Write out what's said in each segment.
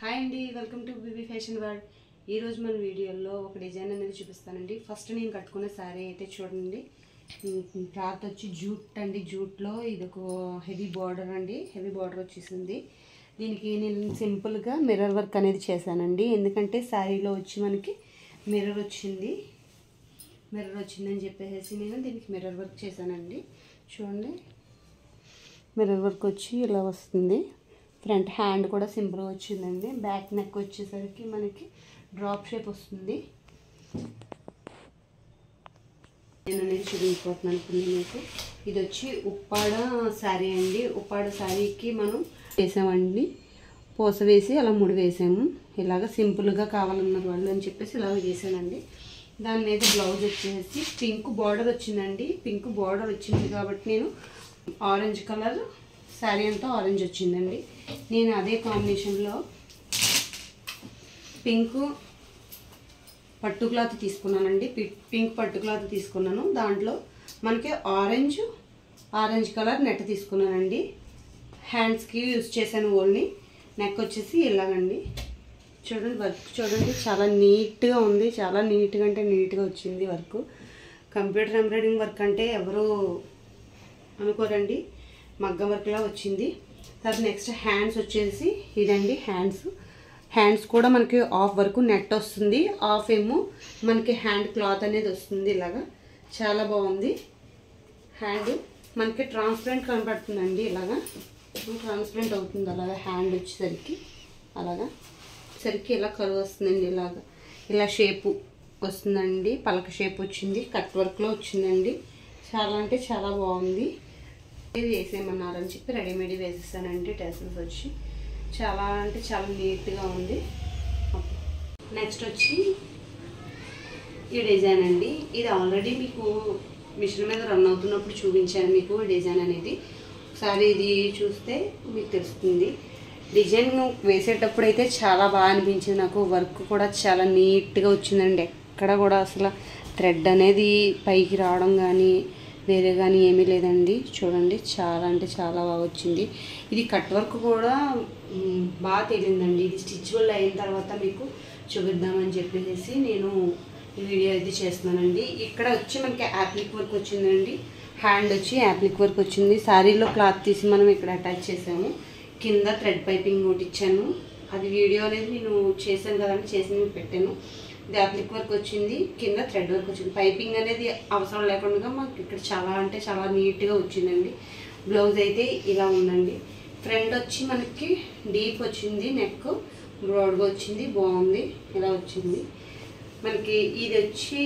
Hi అండి, welcome to BB fashion world. ఈరోజు మన వీడియోలో ఒక డిజైన్ అనేది చూపిస్తానండి. ఫస్ట్ నేను కట్టుకున్న శారీ అయితే చూడండి. క్లాత్ వచ్చి జూట్ అండి. జూట్లో ఇది ఒక హెవీ బార్డర్ అండి. హెవీ బార్డర్ వచ్చేసింది. దీనికి నేను సింపుల్గా మిర్రర్ వర్క్ అనేది చేశానండి. ఎందుకంటే శారీలో వచ్చి మనకి మిర్రర్ వచ్చిందని చెప్పేసి నేను దీనికి మిర్రర్ వర్క్ చేశానండి. చూడండి, మిర్రర్ వర్క్ వచ్చి ఇలా వస్తుంది. ఫ్రంట్ హ్యాండ్ కూడా సింపుల్గా వచ్చిందండి. బ్యాక్ నెక్ వచ్చేసరికి మనకి డ్రాప్ షేప్ వస్తుంది. నేను అనేది చూపించిపోతున్నాను అనుకుంది మీకు. ఇది వచ్చి ఉప్పాడ శారీ అండి. ఉప్పాడ శారీకి మనం వేసామండి, పూస వేసి అలా ముడి వేసాము. ఇలాగ సింపుల్గా కావాలన్నారు వాళ్ళు అని చెప్పేసి ఇలాగ వేసానండి. దాని మీద బ్లౌజ్ వచ్చేసి పింక్ బార్డర్ వచ్చిందండి. పింక్ బార్డర్ వచ్చింది కాబట్టి నేను ఆరెంజ్ కలర్ శారీ అంతా ఆరెంజ్ వచ్చిందండి. నేను అదే కాంబినేషన్లో పింక్ పట్టు క్లాత్ తీసుకున్నానండి. పింక్ పట్టు క్లాత్ తీసుకున్నాను. దాంట్లో మనకి ఆరెంజ్ కలర్ నెట్ తీసుకున్నానండి. హ్యాండ్స్కి యూజ్ చేశాను ఓన్లీ. నెక్ వచ్చేసి ఇలాగండి. చూడండి, వర్క్ చూడండి, చాలా నీట్గా ఉంది. చాలా నీట్గా అంటే నీట్గా వచ్చింది వర్క్. కంప్యూటర్ ఎంబ్రాయిడింగ్ వర్క్ అంటే ఎవరు అనుకోరండి, మగ్గం వర్క్లా వచ్చింది. తర్వాత నెక్స్ట్ హ్యాండ్స్ వచ్చేసి ఇదండి. హ్యాండ్స్ కూడా మనకి ఆఫ్ వరకు నెట్ వస్తుంది, ఆఫ్ ఏమో మనకి హ్యాండ్ క్లాత్ అనేది వస్తుంది. ఇలాగా చాలా బాగుంది. హ్యాండ్ మనకి ట్రాన్స్పరెంట్ కనపడుతుందండి. ఇలాగా ట్రాన్స్పరెంట్ అవుతుంది. అలాగా హ్యాండ్ వచ్చేసరికి ఇలా కరువు వస్తుందండి. ఇలా షేపు వస్తుందండి. పలక షేప్ వచ్చింది. కట్ వర్క్లో వచ్చిందండి. చాలా అంటే చాలా బాగుంది. ఇది వేసేయమన్నారని చెప్పి రెడీమేడ్ వేసేసానండి. టెసల్స్ వచ్చి చాలా అంటే చాలా నీట్గా ఉంది. నెక్స్ట్ వచ్చి ఈ డిజైన్ అండి. ఇది ఆల్రెడీ మీకు మిషన్ మీద రన్ అవుతున్నప్పుడు చూపించాను మీకు డిజైన్ అనేది. ఒకసారి ఇది చూస్తే మీకు తెలుస్తుంది. డిజైన్ వేసేటప్పుడు అయితే చాలా బాగా అనిపించింది నాకు. వర్క్ కూడా చాలా నీట్గా వచ్చిందండి. ఎక్కడ కూడా అసలు థ్రెడ్ అనేది పైకి రావడం కానీ వేరే కానీ ఏమీ లేదండి. చూడండి, చాలా అంటే చాలా బాగా వచ్చింది. ఇది కట్ వర్క్ కూడా బాగా తేలిందండి. ఇది స్టిచ్బుల్ అయిన తర్వాత మీకు చూపిద్దామని చెప్పేసి నేను ఈ వీడియో అయితే చేస్తున్నానండి. ఇక్కడ వచ్చి మనకి యాప్లిక్ వర్క్ వచ్చిందండి. హ్యాండ్ వచ్చి యాప్లిక్ వర్క్ వచ్చింది. శారీలో క్లాత్ తీసి మనం ఇక్కడ అటాచ్ చేసాము. కింద థ్రెడ్ పైపింగ్ ఒకటి ఇచ్చాను. అది వీడియో అనేది నేను చేశాను కదండి, చేసి నేను పెట్టాను. ఇది యాప్లిక్ వర్క్ వచ్చింది. కింద థ్రెడ్ వర్క్ వచ్చింది. పైపింగ్ అనేది అవసరం లేకుండా మాకు ఇక్కడ చాలా అంటే చాలా నీట్గా వచ్చిందండి. బ్లౌజ్ అయితే ఇలా ఉందండి. ఫ్రంట్ వచ్చి మనకి డీప్ వచ్చింది. నెక్ బ్రాడ్గా వచ్చింది. బాగుంది. ఇలా వచ్చింది మనకి. ఇది వచ్చి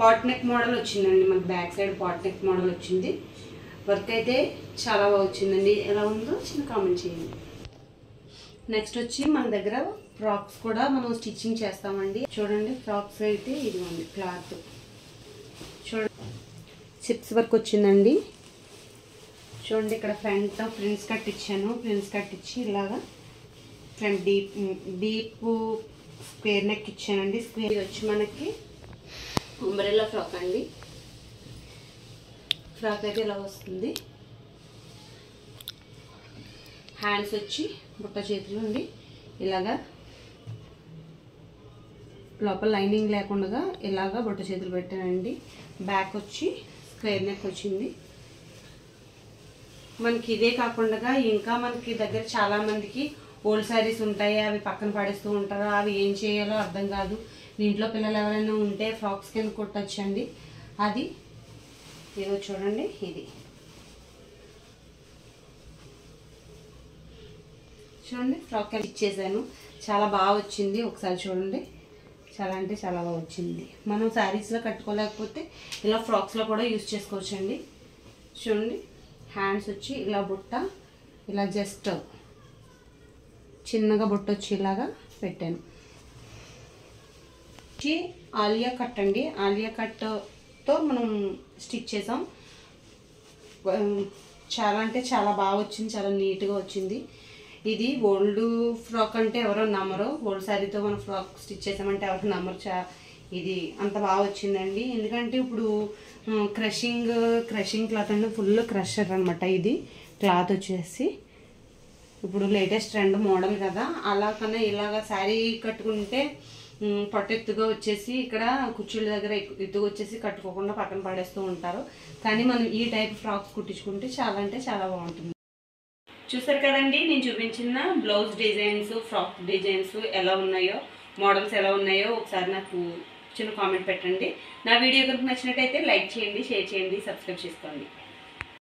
పాట్ నెక్ మోడల్ వచ్చిందండి. మనకి back side pot neck model వచ్చింది. వర్క్ అయితే చాలా బాగా వచ్చిందండి. ఎలా ఉందో చిన్న కామెంట్ చేయండి. నెక్స్ట్ వచ్చి మన దగ్గర ఫ్రాక్స్ కూడా మనం స్టిచ్చింగ్ చేస్తామండి. చూడండి, ఫ్రాక్స్ అయితే ఇది ఉంది. క్లాత్ చూడండి, చిప్స్ వర్క్ వచ్చిందండి. చూడండి, ఇక్కడ ఫ్రంట్స్ కట్ ఇచ్చాను. ఫ్రంట్స్ కట్ ఇచ్చి ఇలాగా ఫ్రంట్ డీప్ స్క్వేర్ నెక్ ఇచ్చానండి. స్క్వేర్ వచ్చి మనకి అంబ్రెల్లా ఫ్రాక్ అండి. ఫ్రాక్ అయితే ఇలా వస్తుంది. హ్యాండ్స్ వచ్చి బుట్ట చేతులు ఉండి ఇలాగా లోపల లైనింగ్ లేకుండా ఇలాగా బుట్ట చేతులు పెట్టానండి. బ్యాక్ వచ్చి స్క్వేర్ నెక్ వచ్చింది. మనకి ఇదే కాకుండా ఇంకా మనకి దగ్గర చాలామందికి ఓల్డ్ శారీస్ ఉంటాయి. అవి పక్కన పడేస్తూ ఉంటారు. అవి ఏం చేయాలో అర్థం కాదు. మీ ఇంట్లో పిల్లలు ఎవరైనా ఉంటే ఫ్రాక్స్ కింద కుట్టచ్చండి. అది ఏదో చూడండి, ఇది చూడండి, ఫ్రాక్ ఇచ్చేసాను. చాలా బాగా వచ్చింది. ఒకసారి చూడండి, చాలా అంటే చాలా బాగా వచ్చింది. మనం శారీస్లో కట్టుకోలేకపోతే ఇలా ఫ్రాక్స్లో కూడా యూజ్ చేసుకోవచ్చండి. చూడండి, హ్యాండ్స్ వచ్చి ఇలా బుట్ట, ఇలా జస్ట్ చిన్నగా బుట్ట వచ్చి ఇలాగా పెట్టాను. ఆలియా కట్ అండి. ఆలియా కట్తో మనం స్టిచ్ చేసాం. చాలా అంటే చాలా బాగా వచ్చింది. చాలా నీట్గా వచ్చింది. ఇది ఓల్డ్ ఫ్రాక్ అంటే ఎవరో నమ్మరు. ఓల్డ్ శారీతో మనం ఫ్రాక్ స్టిచ్ చేసామంటే ఎవరు నమ్మరు. ఇది అంత బాగా వచ్చిందండి. ఎందుకంటే ఇప్పుడు క్రషింగ్ క్లాత్ అంటే ఫుల్ క్రషర్ అనమాట. ఇది క్లాత్ వచ్చేసి ఇప్పుడు లేటెస్ట్ ట్రెండ్ మోడల్ కదా, అలా కన్నా ఇలాగ శారీ కట్టుకుంటే పొట్టెత్తుగా వచ్చేసి ఇక్కడ కుర్చీల దగ్గర ఎత్తుగా వచ్చేసి కట్టుకోకుండా పక్కన పడేస్తూ ఉంటారు. కానీ మనం ఈ టైప్ ఫ్రాక్స్ కుట్టించుకుంటే చాలా అంటే చాలా బాగుంటుంది. చూసారు కదండి, నేను చూపించిన బ్లౌజ్ డిజైన్స్, ఫ్రాక్ డిజైన్స్ ఎలా ఉన్నాయో, మోడల్స్ ఎలా ఉన్నాయో ఒకసారి నాకు చిన్న కామెంట్ పెట్టండి. నా వీడియో కనుక నచ్చినట్టయితే లైక్ చేయండి, షేర్ చేయండి, సబ్స్క్రైబ్ చేసుకోండి.